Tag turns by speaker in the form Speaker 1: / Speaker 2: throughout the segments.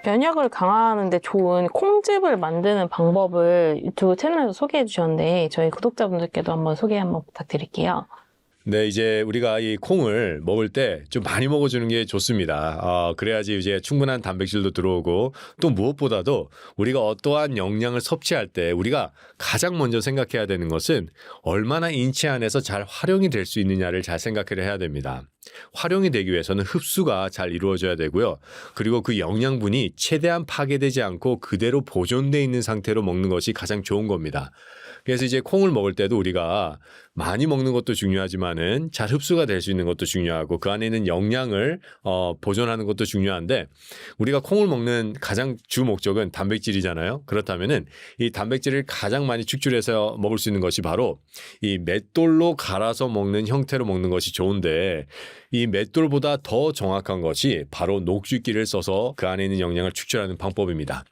Speaker 1: 면역을 강화하는데 좋은 콩즙을 만드는 방법을 유튜브 채널에서 소개해 주셨는데 저희 구독자분들께도 한번 소개 한번 부탁드릴게요.
Speaker 2: 네, 이제 우리가 이 콩을 먹을 때 좀 많이 먹어주는 게 좋습니다. 그래야지 이제 충분한 단백질도 들어오고 또 무엇보다도 우리가 어떠한 영양을 섭취할 때 우리가 가장 먼저 생각해야 되는 것은 얼마나 인체 안에서 잘 활용이 될 수 있느냐를 잘 생각을 해야 됩니다. 활용이 되기 위해서는 흡수가 잘 이루어져야 되고요. 그리고 그 영양분이 최대한 파괴되지 않고 그대로 보존되어 있는 상태로 먹는 것이 가장 좋은 겁니다. 그래서 이제 콩을 먹을 때도 우리가 많이 먹는 것도 중요하지만은 잘 흡수가 될 수 있는 것도 중요하고 그 안에 있는 영양을 보존하는 것도 중요한데 우리가 콩을 먹는 가장 주 목적은 단백질이잖아요. 그렇다면은 이 단백질을 가장 많이 축출해서 먹을 수 있는 것이 바로 이 맷돌로 갈아서 먹는 형태로 먹는 것이 좋은데 이 맷돌보다 더 정확한 것이 바로 녹즙기를 써서 그 안에 있는 영양을 축출하는 방법입니다.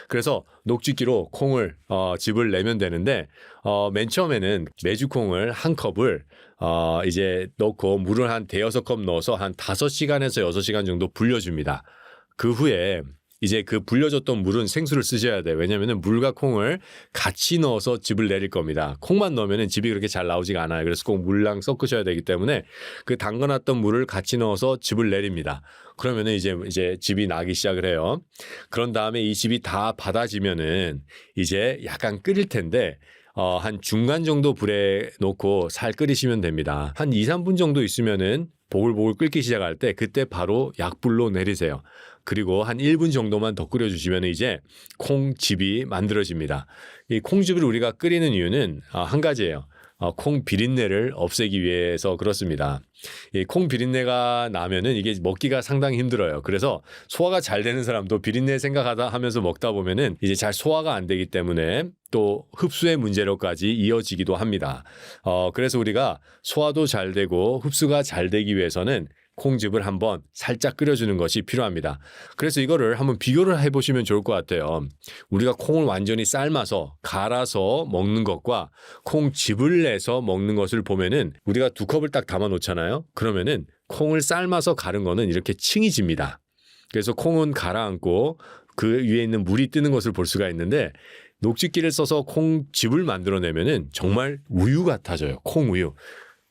Speaker 2: 그래서 녹즙기로 콩을 즙을 내면 되는데 맨 처음에는 메주콩을 한 컵을 이제 넣고 물을 한 대여섯 컵 넣어서 한 5시간에서 6시간 정도 불려줍니다. 그 후에 이제 그 불려졌던 물은 생수를 쓰셔야 돼요. 왜냐하면 물과 콩을 같이 넣어서 즙을 내릴 겁니다. 콩만 넣으면 즙이 그렇게 잘 나오지가 않아요. 그래서 꼭 물랑 섞으셔야 되기 때문에 그 담가놨던 물을 같이 넣어서 즙을 내립니다. 그러면은 이제 즙이 나기 시작을 해요. 그런 다음에 이 즙이 다 받아지면은 이제 약간 끓일 텐데 한 중간 정도 불에 놓고 살 끓이시면 됩니다. 한 2, 3분 정도 있으면은 보글보글 끓기 시작할 때 그때 바로 약불로 내리세요. 그리고 한 1분 정도만 더 끓여주시면 이제 콩즙이 만들어집니다. 이 콩즙을 우리가 끓이는 이유는 한 가지예요. 콩 비린내를 없애기 위해서 그렇습니다. 이 콩 비린내가 나면은 이게 먹기가 상당히 힘들어요. 그래서 소화가 잘 되는 사람도 비린내 생각하다 하면서 먹다 보면은 이제 잘 소화가 안 되기 때문에 또 흡수의 문제로까지 이어지기도 합니다. 그래서 우리가 소화도 잘 되고 흡수가 잘 되기 위해서는 콩즙을 한번 살짝 끓여주는 것이 필요합니다. 그래서 이거를 한번 비교를 해보시면 좋을 것 같아요. 우리가 콩을 완전히 삶아서 갈아서 먹는 것과 콩즙을 내서 먹는 것을 보면은 우리가 2컵을 딱 담아 놓잖아요. 그러면은 콩을 삶아서 갈은 거는 이렇게 층이 집니다. 그래서 콩은 가라앉고 그 위에 있는 물이 뜨는 것을 볼 수가 있는데 녹즙기를 써서 콩즙을 만들어내면은 정말 우유 같아져요. 콩우유.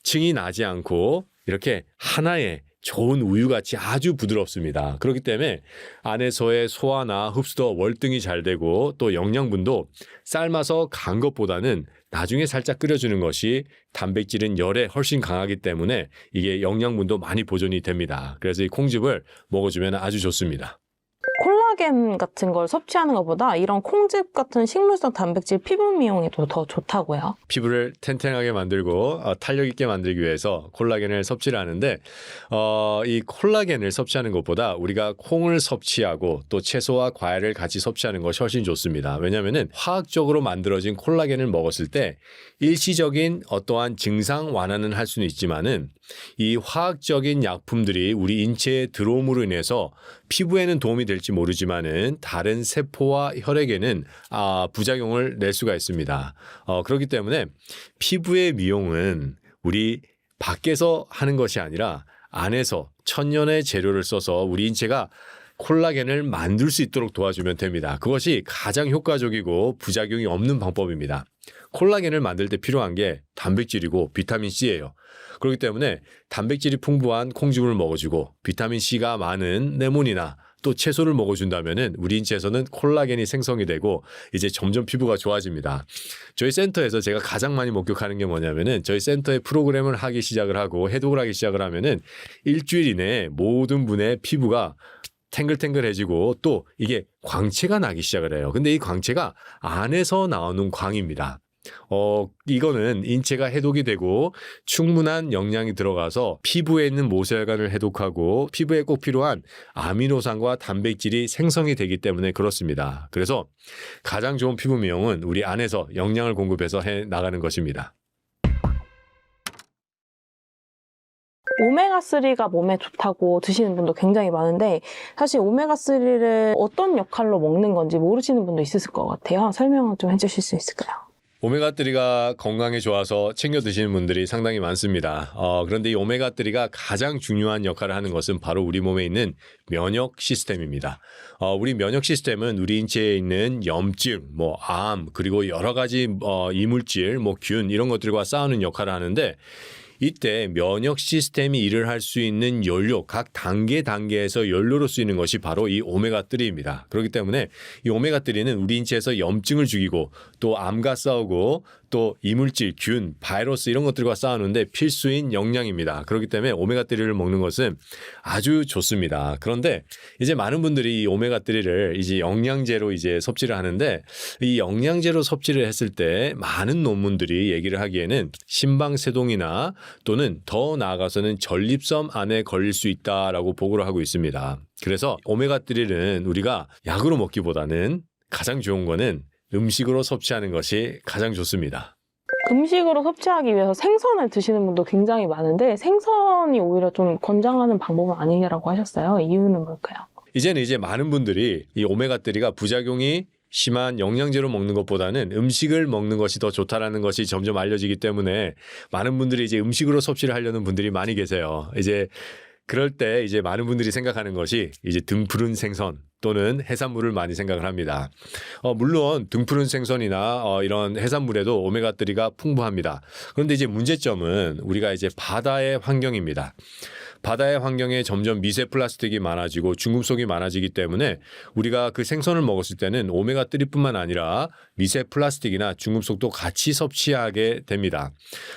Speaker 2: 층이 나지 않고 이렇게 하나의 좋은 우유같이 아주 부드럽습니다. 그렇기 때문에 안에서의 소화나 흡수도 월등히 잘 되고 또 영양분도 삶아서 간 것보다는 나중에 살짝 끓여주는 것이 단백질은 열에 훨씬 강하기 때문에 이게 영양분도 많이 보존이 됩니다. 그래서 이 콩즙을 먹어주면 아주 좋습니다.
Speaker 1: 콜라겐 같은 걸 섭취하는 것보다 이런 콩즙 같은 식물성 단백질 피부 미용에도 더 좋다고요?
Speaker 2: 피부를 탱탱하게 만들고 탄력 있게 만들기 위해서 콜라겐을 섭취를 하는데 이 콜라겐을 섭취하는 것보다 우리가 콩을 섭취하고 또 채소와 과일을 같이 섭취하는 것이 훨씬 좋습니다. 왜냐하면 화학적으로 만들어진 콜라겐을 먹었을 때 일시적인 어떠한 증상 완화는 할 수는 있지만은 이 화학적인 약품들이 우리 인체에 들어옴으로 인해서 피부에는 도움이 될지 모르지만은 다른 세포와 혈액에는 부작용을 낼 수가 있습니다. 그렇기 때문에 피부의 미용은 우리 밖에서 하는 것이 아니라 안에서 천년의 재료를 써서 우리 인체가 콜라겐을 만들 수 있도록 도와주면 됩니다. 그것이 가장 효과적이고 부작용이 없는 방법입니다. 콜라겐을 만들 때 필요한 게 단백질이고 비타민C예요. 그렇기 때문에 단백질이 풍부한 콩즙을 먹어주고 비타민C가 많은 레몬이나 또 채소를 먹어준다면은 우리 인체에서는 콜라겐이 생성이 되고 이제 점점 피부가 좋아집니다. 저희 센터에서 제가 가장 많이 목격하는 게 뭐냐면은 저희 센터에 프로그램을 하기 시작을 하고 해독을 하기 시작을 하면은 일주일 이내에 모든 분의 피부가 탱글탱글해지고 또 이게 광채가 나기 시작을 해요. 근데 이 광채가 안에서 나오는 광입니다. 이거는 인체가 해독이 되고 충분한 영양이 들어가서 피부에 있는 모세혈관을 해독하고 피부에 꼭 필요한 아미노산과 단백질이 생성이 되기 때문에 그렇습니다. 그래서 가장 좋은 피부 미용은 우리 안에서 영양을 공급해서 해 나가는 것입니다.
Speaker 1: 오메가3가 몸에 좋다고 드시는 분도 굉장히 많은데 사실 오메가3를 어떤 역할로 먹는 건지 모르시는 분도 있으실 것 같아요. 설명 좀 해주실 수 있을까요?
Speaker 2: 오메가3가 건강에 좋아서 챙겨 드시는 분들이 상당히 많습니다. 그런데 이 오메가3가 가장 중요한 역할을 하는 것은 바로 우리 몸에 있는 면역 시스템입니다. 우리 면역 시스템은 우리 인체에 있는 염증, 암, 그리고 여러 가지 이물질, 균 이런 것들과 싸우는 역할을 하는데 이때 면역 시스템이 일을 할 수 있는 연료, 각 단계에서 연료로 쓰이는 것이 바로 이 오메가3입니다. 그렇기 때문에 이 오메가3는 우리 인체에서 염증을 죽이고 또 암과 싸우고 또 이물질, 균, 바이러스 이런 것들과 싸우는데 필수인 영양입니다. 그렇기 때문에 오메가3를 먹는 것은 아주 좋습니다. 그런데 이제 많은 분들이 이 오메가3를 이제 영양제로 이제 섭취를 하는데 이 영양제로 섭취를 했을 때 많은 논문들이 얘기를 하기에는 심방세동이나 또는 더 나아가서는 전립선 안에 걸릴 수 있다라고 보고를 하고 있습니다. 그래서 오메가3는 우리가 약으로 먹기보다는 가장 좋은 거는 음식으로 섭취하는 것이 가장 좋습니다.
Speaker 1: 음식으로 섭취하기 위해서 생선을 드시는 분도 굉장히 많은데 생선이 오히려 좀 권장하는 방법은 아니라고 하셨어요. 이유는 뭘까요?
Speaker 2: 이제는 많은 분들이 이 오메가3가 부작용이 심한 영양제로 먹는 것보다는 음식을 먹는 것이 더 좋다라는 것이 점점 알려지기 때문에 많은 분들이 이제 음식으로 섭취를 하려는 분들이 많이 계세요. 그럴 때 많은 분들이 생각하는 것이 등푸른 생선 또는 해산물을 많이 생각을 합니다. 물론 등푸른 생선이나 이런 해산물에도 오메가3가 풍부합니다. 그런데 문제점은 우리가 바다의 환경입니다. 바다의 환경에 점점 미세 플라스틱이 많아지고 중금속이 많아지기 때문에 우리가 그 생선을 먹었을 때는 오메가3뿐만 아니라 미세 플라스틱이나 중금속도 같이 섭취하게 됩니다.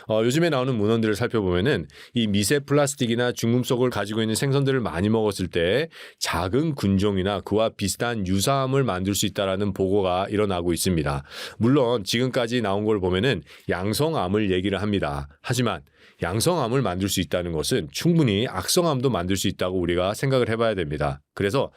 Speaker 2: 요즘에 나오는 문헌들을 살펴보면은 이 미세 플라스틱이나 중금속을 가지고 있는 생선들을 많이 먹었을 때 작은 군종이나 그와 비슷한 유사암을 만들 수 있다라는 보고가 일어나고 있습니다. 물론 지금까지 나온 걸 보면은 양성암을 얘기를 합니다. 하지만 양성암을 만들 수 있다는 것은 충분히 악성암도 만들 수 있다고 우리가 생각을 해봐야 됩니다. 그래서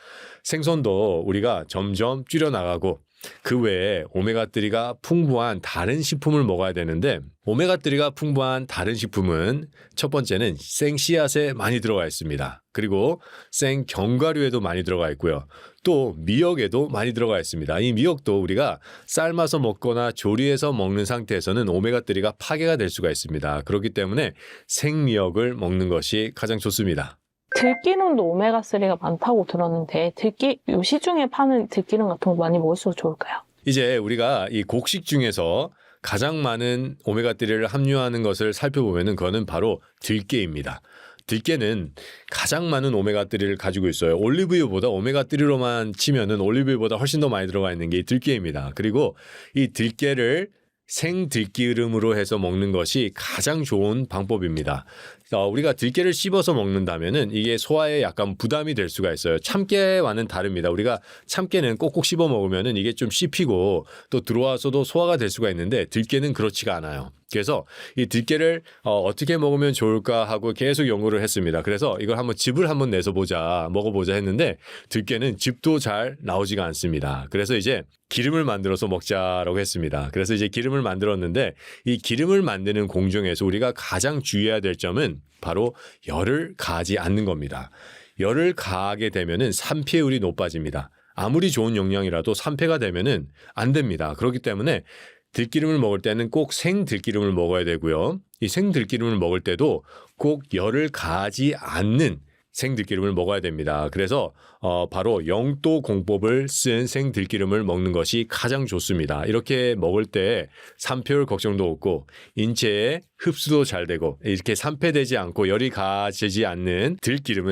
Speaker 2: 생선도 우리가 점점 줄여나가고 그 외에 오메가3가 풍부한 다른 식품을 먹어야 되는데 오메가3가 풍부한 다른 식품은 첫 번째는 생씨앗에 많이 들어가 있습니다. 그리고 생견과류에도 많이 들어가 있고요. 또 미역에도 많이 들어가 있습니다. 이 미역도 우리가 삶아서 먹거나 조리해서 먹는 상태에서는 오메가3가 파괴가 될 수가 있습니다. 그렇기 때문에 생미역을 먹는 것이 가장 좋습니다.
Speaker 1: 들기름도 오메가3가 많다고 들었는데 요 시중에 파는 들기름 같은 거 많이 먹을수록 좋을까요?
Speaker 2: 우리가 이 곡식 중에서 가장 많은 오메가3를 함유하는 것을 살펴보면은 그거는 바로 들깨입니다. 들깨는 가장 많은 오메가3를 가지고 있어요. 올리브유보다 오메가3로만 치면은 올리브유보다 훨씬 더 많이 들어가 있는 게 이 들깨입니다. 그리고 이 들깨를 생들기름으로 해서 먹는 것이 가장 좋은 방법입니다. 우리가 들깨를 씹어서 먹는다면은 이게 소화에 약간 부담이 될 수가 있어요. 참깨와는 다릅니다. 우리가 참깨는 꼭꼭 씹어 먹으면은 이게 좀 씹히고 또 들어와서도 소화가 될 수가 있는데 들깨는 그렇지가 않아요. 그래서 이 들깨를 어떻게 먹으면 좋을까 하고 계속 연구를 했습니다. 그래서 이걸 즙을 한번 내서 먹어보자 했는데 들깨는 즙도 잘 나오지가 않습니다. 그래서 기름을 만들어서 먹자라고 했습니다. 그래서 기름을 만들었는데 이 기름을 만드는 공정에서 우리가 가장 주의해야 될 점은 바로 열을 가하지 않는 겁니다. 열을 가하게 되면은 산패율이 높아집니다. 아무리 좋은 영양이라도 산패가 되면은 안 됩니다. 그렇기 때문에 들기름을 먹을 때는 꼭 생들기름을 먹어야 되고요. 이 생들기름을 먹을 때도 꼭 열을 가하지 않는 생들기름을 먹어야 됩니다. 그래서 바로 영도 공법을 쓴 생들기름을 먹는 것이 가장 좋습니다. 이렇게 먹을 때 산패율 걱정도 없고 인체에 흡수도 잘 되고 이렇게 산패되지 않고 열이 가해지지 않는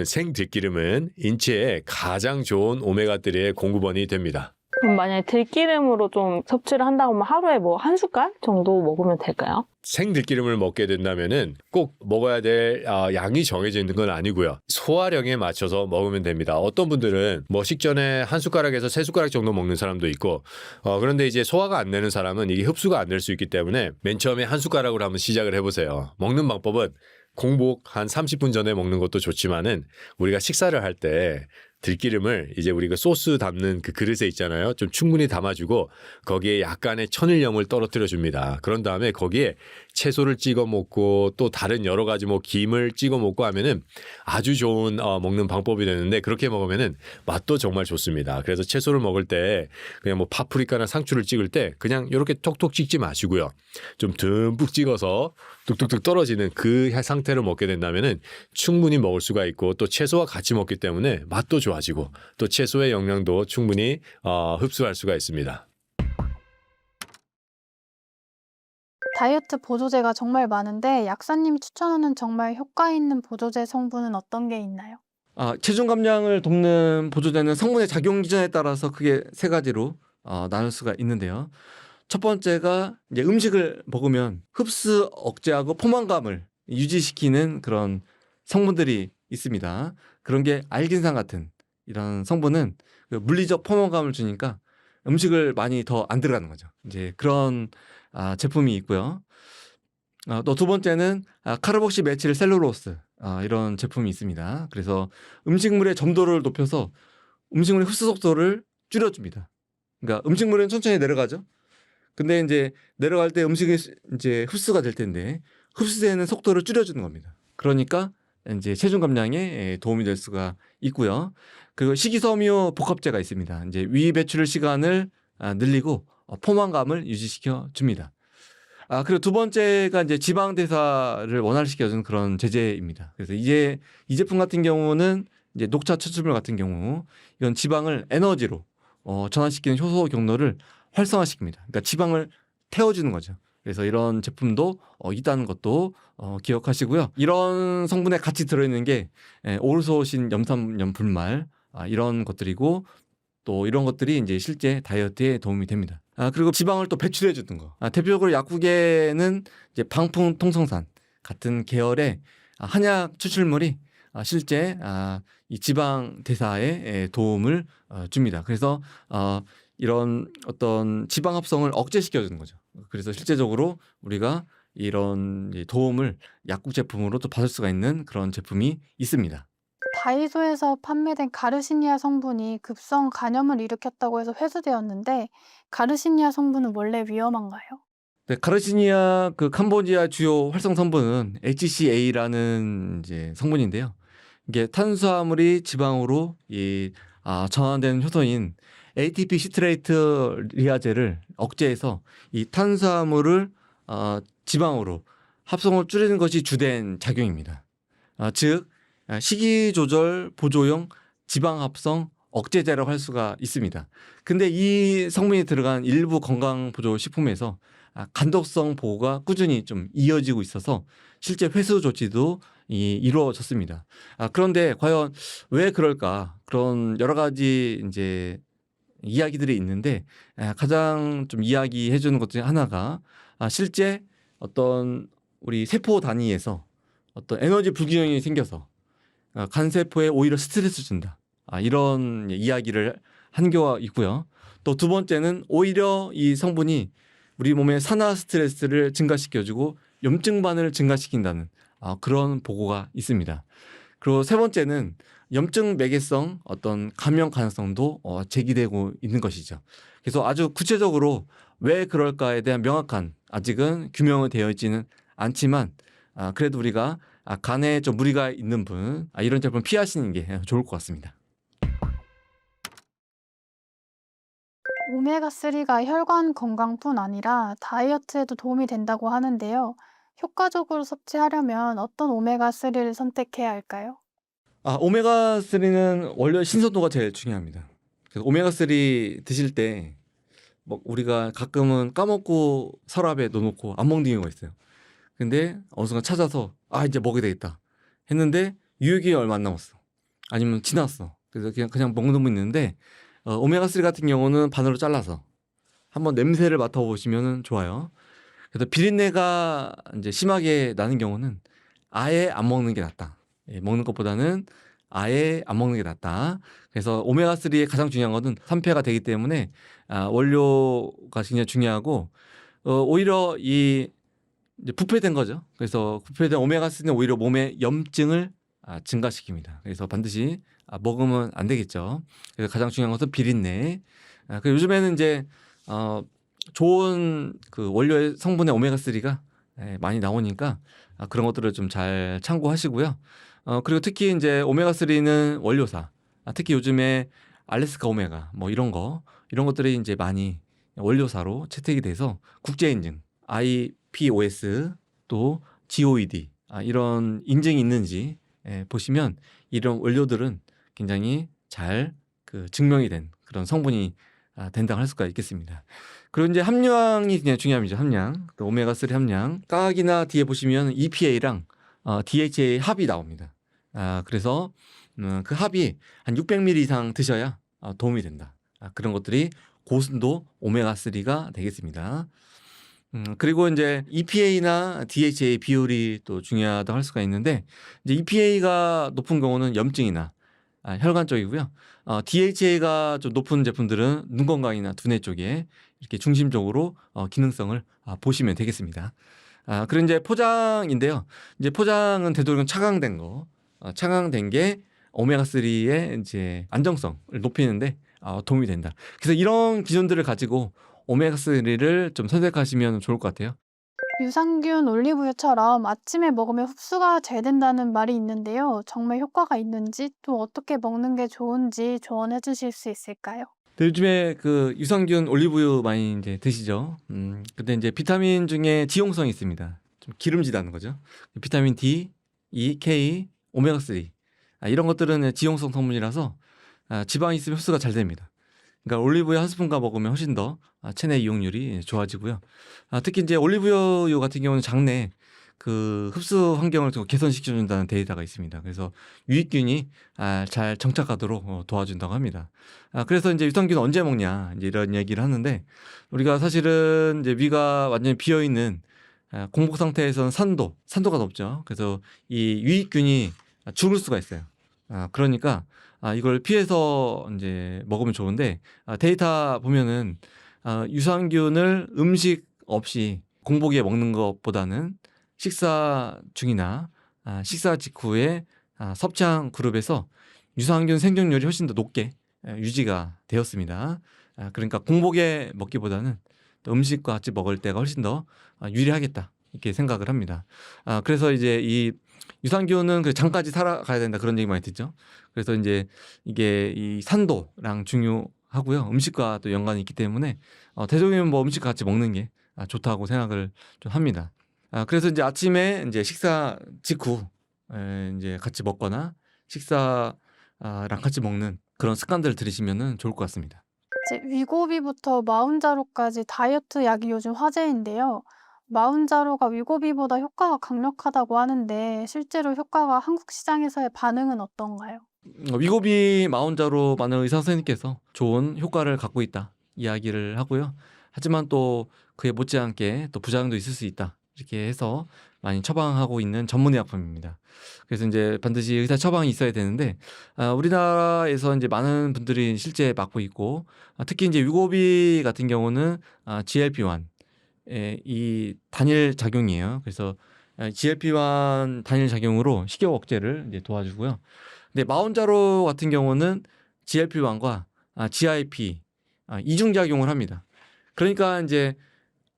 Speaker 2: 생들기름은 인체에 가장 좋은 오메가3의 공급원이 됩니다.
Speaker 1: 그럼 만약에 들기름으로 좀 섭취를 한다고 하면 하루에 한 숟갈 정도 먹으면 될까요?
Speaker 2: 생들기름을 먹게 된다면은 꼭 먹어야 될 양이 정해져 있는 건 아니고요. 소화량에 맞춰서 먹으면 됩니다. 어떤 분들은 식전에 한 숟가락에서 세 숟가락 정도 먹는 사람도 있고 그런데 소화가 안 되는 사람은 이게 흡수가 안 될 수 있기 때문에 맨 처음에 한 숟가락으로 한번 시작을 해보세요. 먹는 방법은 공복 한 30분 전에 먹는 것도 좋지만은 우리가 식사를 할 때 들기름을 우리가 소스 담는 그 그릇에 있잖아요. 좀 충분히 담아주고 거기에 약간의 천일염을 떨어뜨려 줍니다. 그런 다음에 거기에 채소를 찍어 먹고 또 다른 여러 가지 뭐 김을 찍어 먹고 하면은 아주 좋은 먹는 방법이 되는데 그렇게 먹으면은 맛도 정말 좋습니다. 그래서 채소를 먹을 때 그냥 뭐 파프리카나 상추를 찍을 때 그냥 이렇게 톡톡 찍지 마시고요. 좀 듬뿍 찍어서 뚝뚝뚝 떨어지는 그 상태로 먹게 된다면은 충분히 먹을 수가 있고 또 채소와 같이 먹기 때문에 맛도 좋아지고 또 채소의 영양도 충분히 흡수할 수가 있습니다.
Speaker 3: 다이어트 보조제가 정말 많은데 약사님이 추천하는 정말 효과 있는 보조제 성분은 어떤 게 있나요?
Speaker 4: 체중 감량을 돕는 보조제는 성분의 작용 기전에 따라서 크게 세 가지로 나눌 수가 있는데요. 첫 번째가 이제 음식을 먹으면 흡수 억제하고 포만감을 유지시키는 그런 성분들이 있습니다. 그런 게 알긴산 같은 이런 성분은 그 물리적 포만감을 주니까 음식을 많이 더 안 들어가는 거죠. 이제 그런 제품이 있고요. 또 두 번째는 카르복시 메칠 셀룰로스 이런 제품이 있습니다. 그래서 음식물의 점도를 높여서 음식물의 흡수 속도를 줄여줍니다. 그러니까 음식물은 천천히 내려가죠. 근데 이제 내려갈 때 음식이 이제 흡수가 될 텐데 흡수되는 속도를 줄여주는 겁니다. 그러니까 이제 체중 감량에 도움이 될 수가 있고요. 그리고 식이섬유 복합제가 있습니다. 이제 위 배출 시간을 늘리고 포만감을 유지시켜 줍니다. 그리고 두 번째가 이제 지방 대사를 원활시켜주는 그런 제제입니다. 그래서 이제 이 제품 같은 경우는 이제 녹차 추출물 같은 경우 이건 지방을 에너지로 전환시키는 효소 경로를 활성화시킵니다. 그러니까 지방을 태워주는 거죠. 그래서 이런 제품도 있다는 것도 기억하시고요. 이런 성분에 같이 들어있는 게 오르소신 염산염 분말 이런 것들이고 또 이런 것들이 이제 실제 다이어트에 도움이 됩니다. 그리고 지방을 또 배출해 주는 거. 대표적으로 약국에는 이제 방풍통성산 같은 계열의 한약 추출물이 실제 이 지방 대사에 도움을 줍니다. 그래서 이런 어떤 지방 합성을 억제시켜 주는 거죠. 그래서 실제적으로 우리가 이런 도움을 약국 제품으로 또 받을 수가 있는 그런 제품이 있습니다.
Speaker 3: 다이소에서 판매된 가르시니아 성분이 급성 간염을 일으켰다고 해서 회수되었는데 가르시니아 성분은 원래 위험한가요?
Speaker 4: 네, 가르시니아 그 캄보디아 주요 활성 성분은 HCA라는 이제 성분인데요. 이게 탄수화물이 지방으로 전환되는 효소인 ATP 시트레이트 리아제를 억제해서 이 탄수화물을 지방으로 합성을 줄이는 것이 주된 작용입니다. 즉 식이 조절 보조용 지방 합성 억제제라고 할 수가 있습니다. 근데 이 성분이 들어간 일부 건강 보조 식품에서 간독성 보호가 꾸준히 좀 이어지고 있어서 실제 회수 조치도 이루어졌습니다. 그런데 과연 왜 그럴까? 그런 여러 가지 이제 이야기들이 있는데 가장 좀 이야기해 주는 것 중에 하나가 실제 어떤 우리 세포 단위에서 어떤 에너지 불균형이 생겨서 간세포에 오히려 스트레스 준다. 이런 이야기를 한 경우가 있고요. 또 두 번째는 오히려 이 성분이 우리 몸의 산화 스트레스를 증가시켜주고 염증반을 증가시킨다는 그런 보고가 있습니다. 그리고 세 번째는 염증 매개성 어떤 감염 가능성도 제기되고 있는 것이죠. 그래서 아주 구체적으로 왜 그럴까에 대한 명확한 아직은 규명은 되어 있지는 않지만 그래도 우리가 간에 좀 무리가 있는 분 이런 제품 피하시는 게 좋을 것 같습니다.
Speaker 3: 오메가3가 혈관 건강뿐 아니라 다이어트에도 도움이 된다고 하는데요. 효과적으로 섭취하려면 어떤 오메가3를 선택해야 할까요?
Speaker 4: 오메가3는 원료 신선도가 제일 중요합니다. 그래서 오메가3 드실 때 뭐 우리가 가끔은 까먹고 서랍에 넣어놓고 안 먹는 경우가 있어요. 근데 어느 순간 찾아서 이제 먹어야 되겠다 했는데 유효기간이 얼마 안 남았어. 아니면 지났어. 그래서 그냥 먹는 분 있는데 오메가3 같은 경우는 반으로 잘라서 한번 냄새를 맡아보시면 좋아요. 그래서 비린내가 이제 심하게 나는 경우는 아예 안 먹는 게 낫다. 먹는 것보다는 아예 안 먹는 게 낫다. 그래서 오메가3의 가장 중요한 것은 산패가 되기 때문에 원료가 굉장히 중요하고 오히려 이제 부패된 거죠. 그래서 부패된 오메가3는 오히려 몸의 염증을 증가시킵니다. 그래서 반드시 먹으면 안 되겠죠. 그래서 가장 중요한 것은 비린내. 그리고 요즘에는 이제 좋은 그 원료의 성분의 오메가3가 많이 나오니까 그런 것들을 좀 잘 참고하시고요. 그리고 특히 이제 오메가3는 원료사, 특히 요즘에 알래스카 오메가 뭐 이런 것들이 이제 많이 원료사로 채택이 돼서 국제 인증, IPOS 또 GOED 이런 인증이 있는지 보시면 이런 원료들은 굉장히 잘 그 증명이 된 그런 성분이 된다고 할 수가 있겠습니다. 그리고 이제 함량이 그냥 중요합니다. 함량, 그 오메가3 함량. 깍이나 뒤에 보시면 EPA랑 DHA 합이 나옵니다. 그래서 그 합이 한 600ml 이상 드셔야 도움이 된다. 그런 것들이 고순도 오메가3가 되겠습니다. 그리고 이제 EPA나 DHA 비율이 또 중요하다고 할 수가 있는데, 이제 EPA가 높은 경우는 염증이나 혈관 쪽이고요. DHA가 좀 높은 제품들은 눈 건강이나 두뇌 쪽에 이렇게 중심적으로 기능성을 보시면 되겠습니다. 그리고 이제 포장인데요. 이제 포장은 되도록이면 차강된 거, 차강된 게 오메가3의 이제 안정성을 높이는데 도움이 된다. 그래서 이런 기준들을 가지고 오메가3를 좀 선택하시면 좋을 것 같아요.
Speaker 3: 유산균 올리브유처럼 아침에 먹으면 흡수가 잘 된다는 말이 있는데요. 정말 효과가 있는지 또 어떻게 먹는 게 좋은지 조언해 주실 수 있을까요?
Speaker 4: 근데 요즘에 그 유산균 올리브유 많이 이제 드시죠. 근데 이제 비타민 중에 지용성이 있습니다. 좀 기름지다는 거죠. 비타민 D, E, K, 오메가3 이런 것들은 지용성 성분이라서 지방이 있으면 흡수가 잘 됩니다. 그러니까 올리브유 한 스푼과 먹으면 훨씬 더 체내 이용률이 좋아지고요. 특히 이제 올리브유 같은 경우는 장내 그 흡수 환경을 좀 개선시켜준다는 데이터가 있습니다. 그래서 유익균이 잘 정착하도록 도와준다고 합니다. 그래서 이제 유산균 언제 먹냐 이제 이런 얘기를 하는데, 우리가 사실은 이제 위가 완전히 비어 있는 공복 상태에서는 산도가 높죠. 그래서 이 유익균이 죽을 수가 있어요. 그러니까 이걸 피해서 이제 먹으면 좋은데, 데이터 보면은 유산균을 음식 없이 공복에 먹는 것보다는 식사 중이나 식사 직후에 섭취한 그룹에서 유산균 생존율이 훨씬 더 높게 유지가 되었습니다. 그러니까 공복에 먹기보다는 또 음식과 같이 먹을 때가 훨씬 더 유리하겠다 이렇게 생각을 합니다. 그래서 이제 이 유산균은 그 장까지 살아가야 된다 그런 얘기 많이 듣죠. 그래서 이제 이게 이 산도랑 중요하고요. 음식과 또 연관이 있기 때문에 대중이면 뭐 음식과 같이 먹는 게 좋다고 생각을 좀 합니다. 그래서 이제 아침에 이제 식사 직후 이제 같이 먹거나 식사랑 같이 먹는 그런 습관들을 들이시면은 좋을 것 같습니다.
Speaker 3: 이제 위고비부터 마운자로까지 다이어트 약이 요즘 화제인데요. 마운자로가 위고비보다 효과가 강력하다고 하는데 실제로 효과가 한국 시장에서의 반응은 어떤가요?
Speaker 4: 위고비 마운자로 많은 의사 선생님께서 좋은 효과를 갖고 있다 이야기를 하고요. 하지만 또 그에 못지않게 또 부작용도 있을 수 있다 이렇게 해서 많이 처방하고 있는 전문의약품입니다. 그래서 이제 반드시 의사 처방이 있어야 되는데, 우리나라에서 이제 많은 분들이 실제 맞고 있고, 특히 이제 위고비 같은 경우는 GLP-1 이 단일 작용이에요. 그래서 GLP-1 단일 작용으로 식욕 억제를 이제 도와주고요. 근데 마운자로 같은 경우는 GLP-1과 GIP 이중 작용을 합니다. 그러니까 이제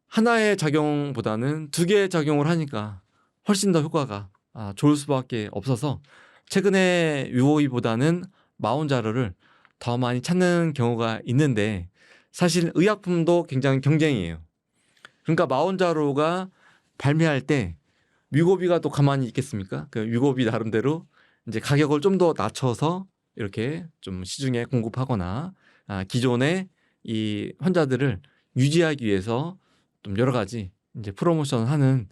Speaker 4: 하나의 작용보다는 두 개의 작용을 하니까 훨씬 더 효과가 좋을 수밖에 없어서 최근에 위고비보다는 마운자로를 더 많이 찾는 경우가 있는데, 사실 의약품도 굉장히 경쟁이에요. 그러니까 마운자로가 발매할 때 위고비가 또 가만히 있겠습니까? 그 위고비 나름대로 이제 가격을 좀 더 낮춰서 이렇게 좀 시중에 공급하거나 기존의 이 환자들을 유지하기 위해서 좀 여러 가지 이제 프로모션하는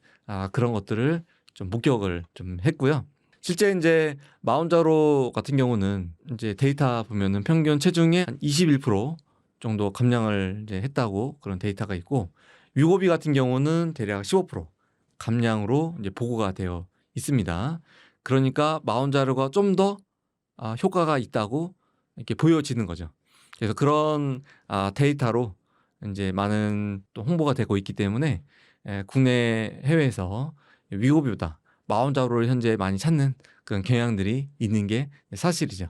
Speaker 4: 그런 것들을 좀 목격을 좀 했고요. 실제 이제 마운자로 같은 경우는 이제 데이터 보면은 평균 체중의 한 21% 정도 감량을 이제 했다고 그런 데이터가 있고, 위고비 같은 경우는 대략 15% 감량으로 이제 보고가 되어 있습니다. 그러니까 마운자로가 좀 더 효과가 있다고 이렇게 보여지는 거죠. 그래서 그런 데이터로 이제 많은 또 홍보가 되고 있기 때문에 국내 해외에서 위고비보다 마운자로를 현재 많이 찾는 그런 경향들이 있는 게 사실이죠.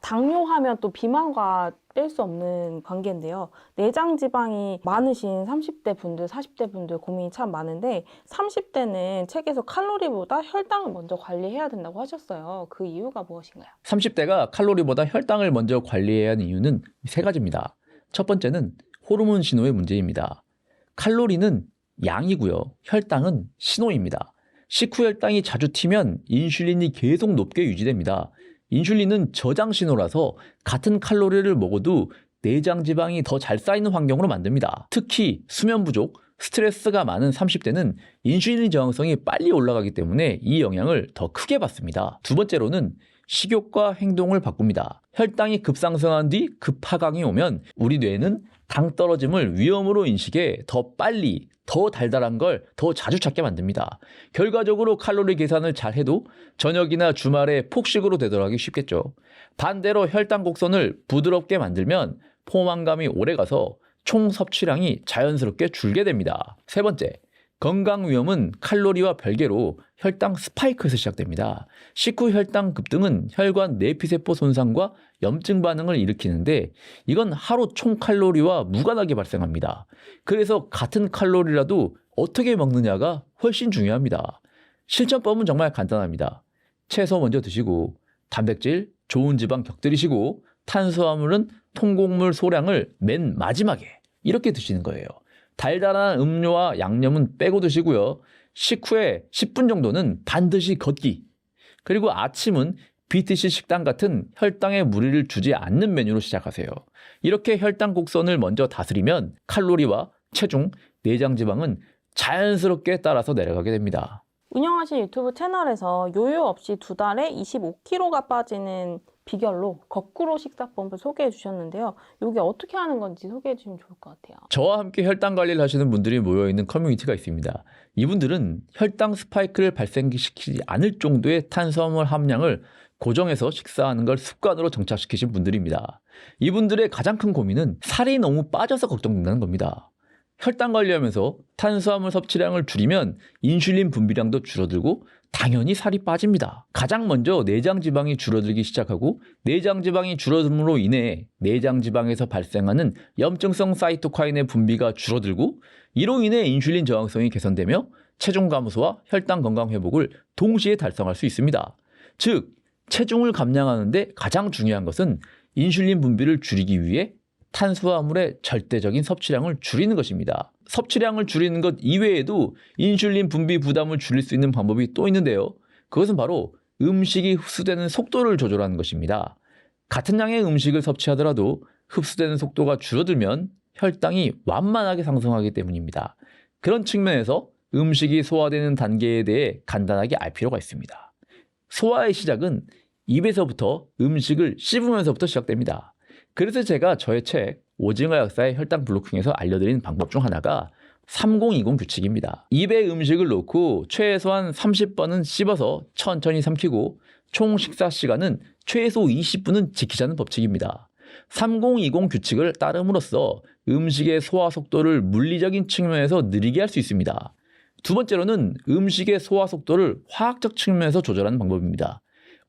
Speaker 1: 당뇨하면 또 비만과 뺄 수 없는 관계인데요. 내장 지방이 많으신 30대 분들, 40대 분들 고민이 참 많은데 30대는 책에서 칼로리보다 혈당을 먼저 관리해야 된다고 하셨어요. 그 이유가 무엇인가요?
Speaker 5: 30대가 칼로리보다 혈당을 먼저 관리해야 하는 이유는 세 가지입니다. 첫 번째는 호르몬 신호의 문제입니다. 칼로리는 양이고요. 혈당은 신호입니다. 식후 혈당이 자주 튀면 인슐린이 계속 높게 유지됩니다. 인슐린은 저장 신호라서 같은 칼로리를 먹어도 내장 지방이 더 잘 쌓이는 환경으로 만듭니다. 특히 수면 부족, 스트레스가 많은 30대는 인슐린 저항성이 빨리 올라가기 때문에 이 영향을 더 크게 받습니다. 두 번째로는 식욕과 행동을 바꿉니다. 혈당이 급상승한 뒤 급하강이 오면 우리 뇌는 당 떨어짐을 위험으로 인식해 더 빨리 더 달달한 걸 더 자주 찾게 만듭니다. 결과적으로 칼로리 계산을 잘 해도 저녁이나 주말에 폭식으로 되돌아가기 쉽겠죠. 반대로 혈당 곡선을 부드럽게 만들면 포만감이 오래가서 총 섭취량이 자연스럽게 줄게 됩니다. 세 번째, 건강 위험은 칼로리와 별개로 혈당 스파이크에서 시작됩니다. 식후 혈당 급등은 혈관 내피세포 손상과 염증 반응을 일으키는데 이건 하루 총 칼로리와 무관하게 발생합니다. 그래서 같은 칼로리라도 어떻게 먹느냐가 훨씬 중요합니다. 실천법은 정말 간단합니다. 채소 먼저 드시고 단백질, 좋은 지방 곁들이시고 탄수화물은 통곡물 소량을 맨 마지막에 이렇게 드시는 거예요. 달달한 음료와 양념은 빼고 드시고요. 식후에 10분 정도는 반드시 걷기. 그리고 아침은 BTC 식단 같은 혈당에 무리를 주지 않는 메뉴로 시작하세요. 이렇게 혈당 곡선을 먼저 다스리면 칼로리와 체중, 내장 지방은 자연스럽게 따라서 내려가게 됩니다.
Speaker 1: 운영하신 유튜브 채널에서 요요 없이 2달에 25kg가 빠지는 비결로 거꾸로 식사법을 소개해 주셨는데요. 이게 어떻게 하는 건지 소개해 주시면 좋을 것 같아요.
Speaker 5: 저와 함께 혈당 관리를 하시는 분들이 모여있는 커뮤니티가 있습니다. 이분들은 혈당 스파이크를 발생시키지 않을 정도의 탄수화물 함량을 고정해서 식사하는 걸 습관으로 정착시키신 분들입니다. 이분들의 가장 큰 고민은 살이 너무 빠져서 걱정된다는 겁니다. 혈당 관리하면서 탄수화물 섭취량을 줄이면 인슐린 분비량도 줄어들고 당연히 살이 빠집니다. 가장 먼저 내장 지방이 줄어들기 시작하고 내장 지방이 줄어듦으로 인해 내장 지방에서 발생하는 염증성 사이토카인의 분비가 줄어들고 이로 인해 인슐린 저항성이 개선되며 체중 감소와 혈당 건강 회복을 동시에 달성할 수 있습니다. 즉, 체중을 감량하는 데 가장 중요한 것은 인슐린 분비를 줄이기 위해 탄수화물의 절대적인 섭취량을 줄이는 것입니다. 섭취량을 줄이는 것 이외에도 인슐린 분비 부담을 줄일 수 있는 방법이 또 있는데요. 그것은 바로 음식이 흡수되는 속도를 조절하는 것입니다. 같은 양의 음식을 섭취하더라도 흡수되는 속도가 줄어들면 혈당이 완만하게 상승하기 때문입니다. 그런 측면에서 음식이 소화되는 단계에 대해 간단하게 알 필요가 있습니다. 소화의 시작은 입에서부터 음식을 씹으면서부터 시작됩니다. 그래서 제가 저의 책 오징어 약사의 혈당 블로킹에서 알려드린 방법 중 하나가 3020 규칙입니다. 입에 음식을 놓고 최소한 30번은 씹어서 천천히 삼키고 총 식사 시간은 최소 20분은 지키자는 법칙입니다. 3020 규칙을 따름으로써 음식의 소화 속도를 물리적인 측면에서 느리게 할 수 있습니다. 두 번째로는 음식의 소화 속도를 화학적 측면에서 조절하는 방법입니다.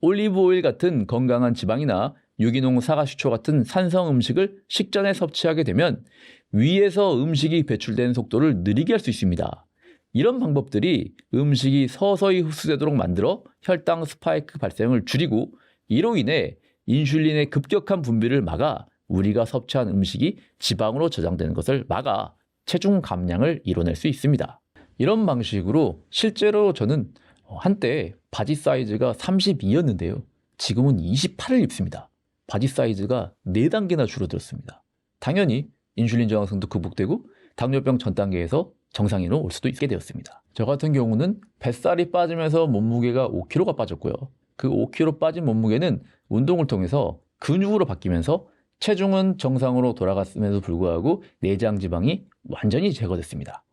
Speaker 5: 올리브 오일 같은 건강한 지방이나 유기농 사과식초 같은 산성 음식을 식전에 섭취하게 되면 위에서 음식이 배출되는 속도를 느리게 할 수 있습니다. 이런 방법들이 음식이 서서히 흡수되도록 만들어 혈당 스파이크 발생을 줄이고 이로 인해 인슐린의 급격한 분비를 막아 우리가 섭취한 음식이 지방으로 저장되는 것을 막아 체중 감량을 이뤄낼 수 있습니다. 이런 방식으로 실제로 저는 한때 바지 사이즈가 32였는데요. 지금은 28을 입습니다. 바지 사이즈가 4단계나 줄어들었습니다. 당연히 인슐린 저항성도 극복되고 당뇨병 전 단계에서 정상인으로 올 수도 있게 되었습니다. 저 같은 경우는 뱃살이 빠지면서 몸무게가 5kg가 빠졌고요. 그 5kg 빠진 몸무게는 운동을 통해서 근육으로 바뀌면서 체중은 정상으로 돌아갔음에도 불구하고 내장 지방이 완전히 제거됐습니다.